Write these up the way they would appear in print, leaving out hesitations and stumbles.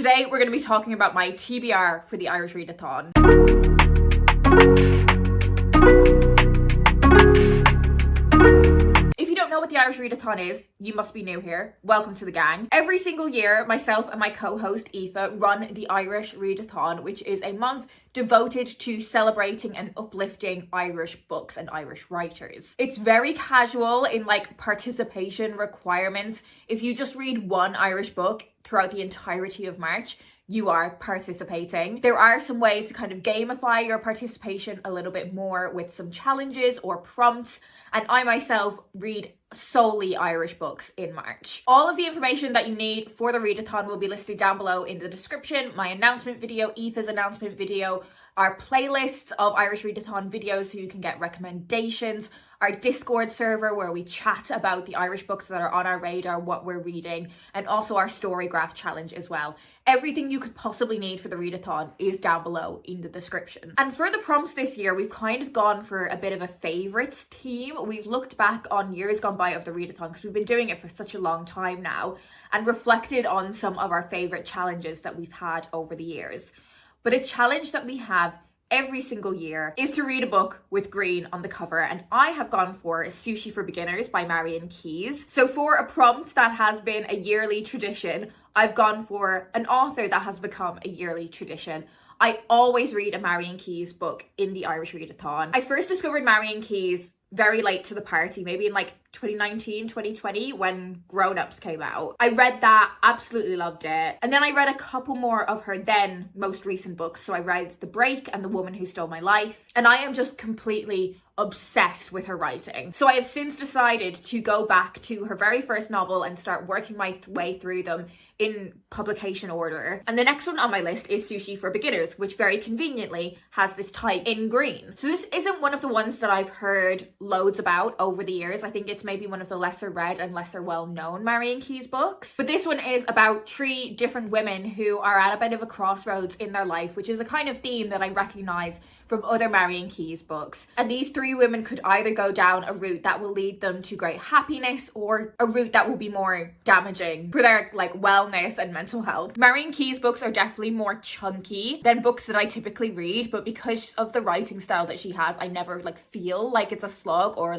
Today we're going to be talking about my TBR for the Irish Readathon. If you don't know what the Irish Readathon is, you must be new here. Welcome to the gang. Every single year, myself and my co-host Aoife run the Irish Readathon, which is a month devoted to celebrating and uplifting Irish books and Irish writers. It's very casual in participation requirements. If you just read one Irish book throughout the entirety of March, you are participating. There are some ways to kind of gamify your participation a little bit more with some challenges or prompts, and I myself read solely Irish books in March. All of the information that you need for the readathon will be listed down below in the description. My announcement video, Aoife's announcement video, our playlists of Irish Readathon videos so you can get recommendations, our Discord server where we chat about the Irish books that are on our radar, what we're reading, and also our Storygraph challenge as well. Everything you could possibly need for the readathon is down below in the description. And for the prompts this year, we've kind of gone for a bit of a favourites theme. We've looked back on years gone by of the readathon because we've been doing it for such a long time now and reflected on some of our favourite challenges that we've had over the years. But a challenge that we have every single year is to read a book with green on the cover, and I have gone for Sushi for Beginners by Marian Keyes. So for a prompt that has been a yearly tradition, I've gone for an author that has become a yearly tradition. I always read a Marian Keyes book in the Irish Readathon. I first discovered Marian Keyes very late to the party, maybe in 2019, 2020, when Grown Ups came out. I read that, absolutely loved it. And then I read a couple more of her then most recent books. So I read The Break and The Woman Who Stole My Life. And I am just completely obsessed with her writing. So I have since decided to go back to her very first novel and start working my way through them in publication order. And the next one on my list is Sushi for Beginners, which very conveniently has this type in green. So this isn't one of the ones that I've heard loads about over the years. I think it's maybe one of the lesser read and lesser well-known Marian Keyes books. But this one is about 3 different women who are at a bit of a crossroads in their life, which is a kind of theme that I recognise from other Marian Keyes books. And these 3 women could either go down a route that will lead them to great happiness or a route that will be more damaging for their wellness and mental health. Marian Keyes books are definitely more chunky than books that I typically read, but because of the writing style that she has, I never feel like it's a slog or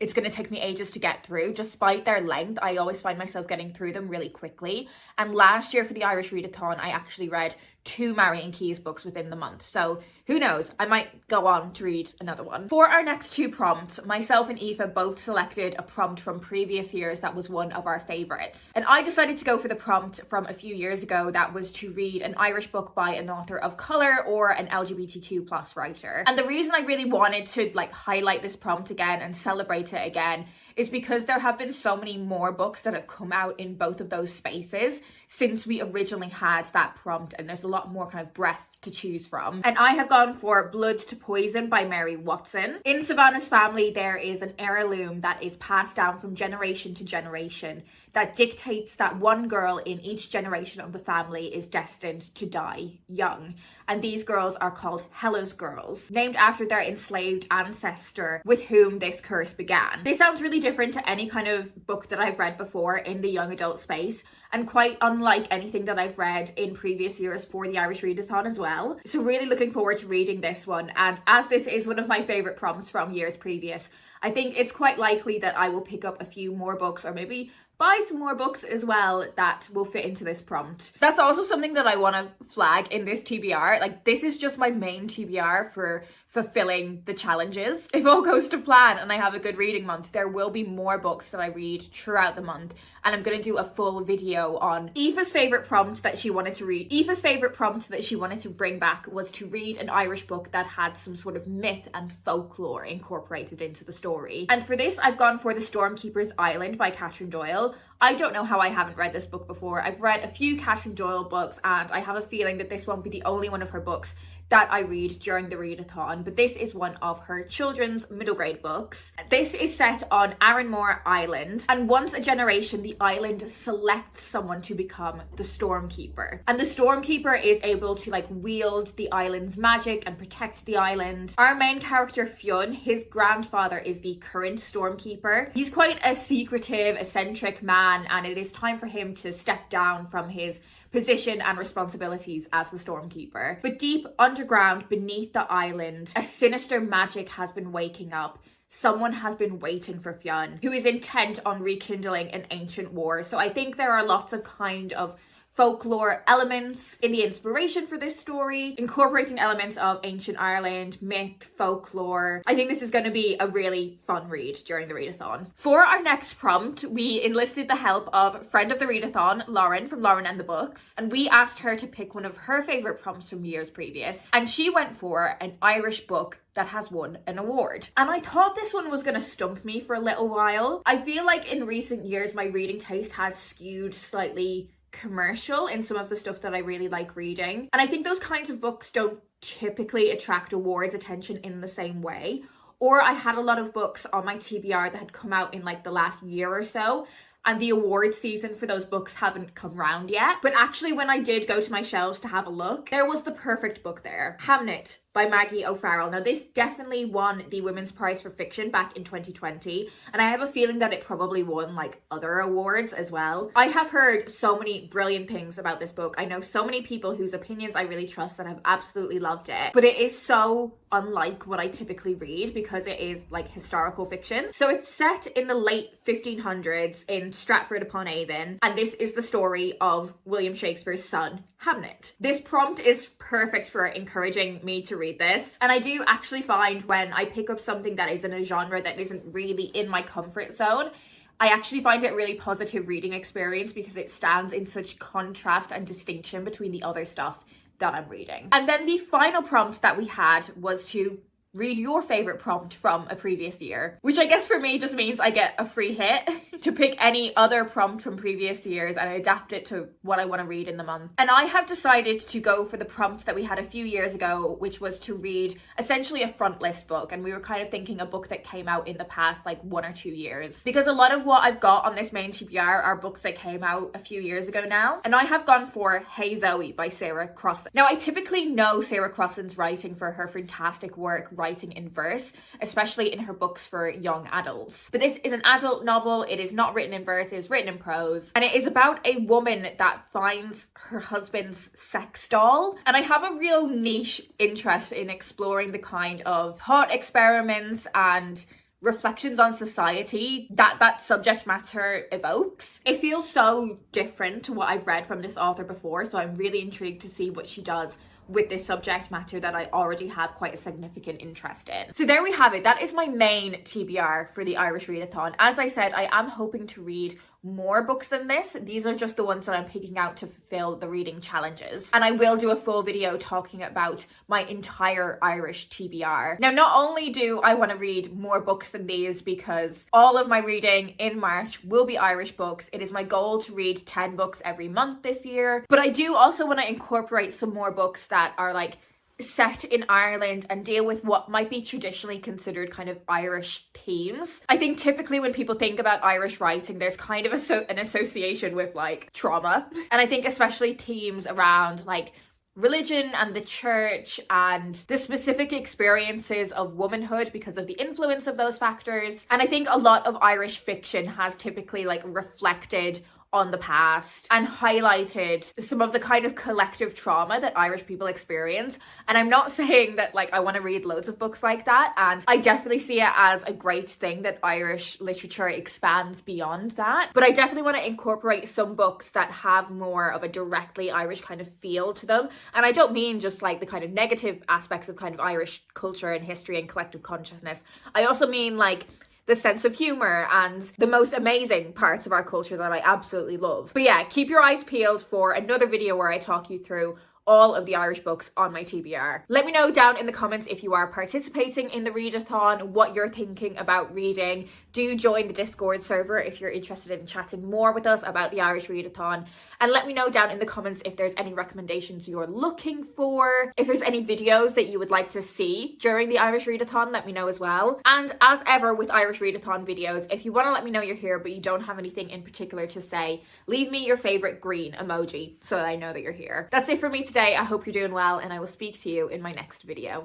it's going to take me ages to get through. Despite their length, I always find myself getting through them really quickly. And last year for the Irish Readathon, I actually read 2 Marian Keyes books within the month. So who knows, I might go on to read another one. For our next 2 prompts, myself and Aoife both selected a prompt from previous years that was one of our favourites. And I decided to go for the prompt from a few years ago that was to read an Irish book by an author of colour or an LGBTQ+ writer. And the reason I really wanted to highlight this prompt again and celebrate it again is because there have been so many more books that have come out in both of those spaces since we originally had that prompt, and there's a lot more kind of breadth to choose from. And I have gone for Blood to Poison by Mary Watson. In Savannah's family, there is an heirloom that is passed down from generation to generation that dictates that one girl in each generation of the family is destined to die young. And these girls are called Hella's girls, named after their enslaved ancestor with whom this curse began. This sounds really different to any kind of book that I've read before in the young adult space, and quite unlike anything that I've read in previous years for the Irish Readathon as well. So really looking forward to reading this one. And as this is one of my favourite prompts from years previous, I think it's quite likely that I will pick up a few more books or maybe buy some more books as well that will fit into this prompt. That's also something that I want to flag in this TBR. This is just my main TBR for fulfilling the challenges. If all goes to plan and I have a good reading month, there will be more books that I read throughout the month, and I'm going to do a full video on Aoife's favourite prompt that she wanted to read. Aoife's favourite prompt that she wanted to bring back was to read an Irish book that had some sort of myth and folklore incorporated into the story. And for this, I've gone for The Stormkeeper's Island by Catherine Doyle. I don't know how I haven't read this book before. I've read a few Catherine Doyle books, and I have a feeling that this won't be the only one of her books that I read during the readathon, but this is one of her children's middle grade books. This is set on Arranmore Island, and once a generation, the island selects someone to become the Stormkeeper. And the Stormkeeper is able to wield the island's magic and protect the island. Our main character, Fionn, his grandfather is the current Stormkeeper. He's quite a secretive, eccentric man, and it is time for him to step down from his position and responsibilities as the Stormkeeper. But deep underground beneath the island, a sinister magic has been waking up. Someone has been waiting for Fionn, who is intent on rekindling an ancient war. So I think there are lots of kind of folklore elements in the inspiration for this story, incorporating elements of ancient Ireland, myth, folklore. I think this is going to be a really fun read during the readathon. For our next prompt, we enlisted the help of friend of the readathon, Lauren, from Lauren and the Books, and we asked her to pick one of her favourite prompts from years previous, and she went for an Irish book that has won an award. And I thought this one was going to stump me for a little while. I feel like in recent years my reading taste has skewed slightly commercial in some of the stuff that I really like reading. And I think those kinds of books don't typically attract awards attention in the same way. Or I had a lot of books on my TBR that had come out in like the last year or so, and the award season for those books haven't come round yet. But actually when I did go to my shelves to have a look, there was the perfect book there. Hamnet by Maggie O'Farrell. Now this definitely won the Women's Prize for Fiction back in 2020, and I have a feeling that it probably won like other awards as well. I have heard so many brilliant things about this book. I know so many people whose opinions I really trust that have absolutely loved it, but it is so unlike what I typically read because it is like historical fiction. So it's set in the late 1500s in Stratford-upon-Avon, and this is the story of William Shakespeare's son, Hamnet. This prompt is perfect for encouraging me to read this, and I do actually find when I pick up something that is in a genre that isn't really in my comfort zone, I actually find it a really positive reading experience because it stands in such contrast and distinction between the other stuff that I'm reading. And then the final prompt that we had was to read your favorite prompt from a previous year, which I guess for me just means I get a free hit to pick any other prompt from previous years and adapt it to what I want to read in the month. And I have decided to go for the prompt that we had a few years ago, which was to read essentially a front list book. And we were kind of thinking a book that came out in the past like 1 or 2 years, because a lot of what I've got on this main TBR are books that came out a few years ago now. And I have gone for Hey Zoe by Sarah Crossan. Now I typically know Sarah Crossan's writing for her fantastic work writing in verse, especially in her books for young adults. But this is an adult novel. It is not written in verse, it is written in prose, and it is about a woman that finds her husband's sex doll. And I have a real niche interest in exploring the kind of thought experiments and reflections on society that subject matter evokes. It feels so different to what I've read from this author before, so I'm really intrigued to see what she does with this subject matter that I already have quite a significant interest in. So there we have it. That is my main TBR for the Irish Readathon. As I said, I am hoping to read more books than this. These are just the ones that I'm picking out to fulfill the reading challenges. And I will do a full video talking about my entire Irish TBR. Now, not only do I want to read more books than these because all of my reading in March will be Irish books. It is my goal to read 10 books every month this year. But I do also want to incorporate some more books that are like set in Ireland and deal with what might be traditionally considered kind of Irish themes. I think typically when people think about Irish writing, there's kind of an association with like trauma. And I think especially themes around like religion and the church and the specific experiences of womanhood because of the influence of those factors. And I think a lot of Irish fiction has typically like reflected on the past and highlighted some of the kind of collective trauma that Irish people experience. And I'm not saying that like I want to read loads of books like that, and I definitely see it as a great thing that Irish literature expands beyond that, but I definitely want to incorporate some books that have more of a directly Irish kind of feel to them. And I don't mean just like the kind of negative aspects of kind of Irish culture and history and collective consciousness. I also mean like the sense of humor and the most amazing parts of our culture that I absolutely love. But yeah, keep your eyes peeled for another video where I talk you through all of the Irish books on my TBR. Let me know down in the comments if you are participating in the readathon, what you're thinking about reading. Do join the Discord server if you're interested in chatting more with us about the Irish Readathon. And let me know down in the comments if there's any recommendations you're looking for. If there's any videos that you would like to see during the Irish Readathon, let me know as well. And as ever with Irish Readathon videos, if you want to let me know you're here but you don't have anything in particular to say, leave me your favorite green emoji so that I know that you're here. That's it for me today. I hope you're doing well, and I will speak to you in my next video.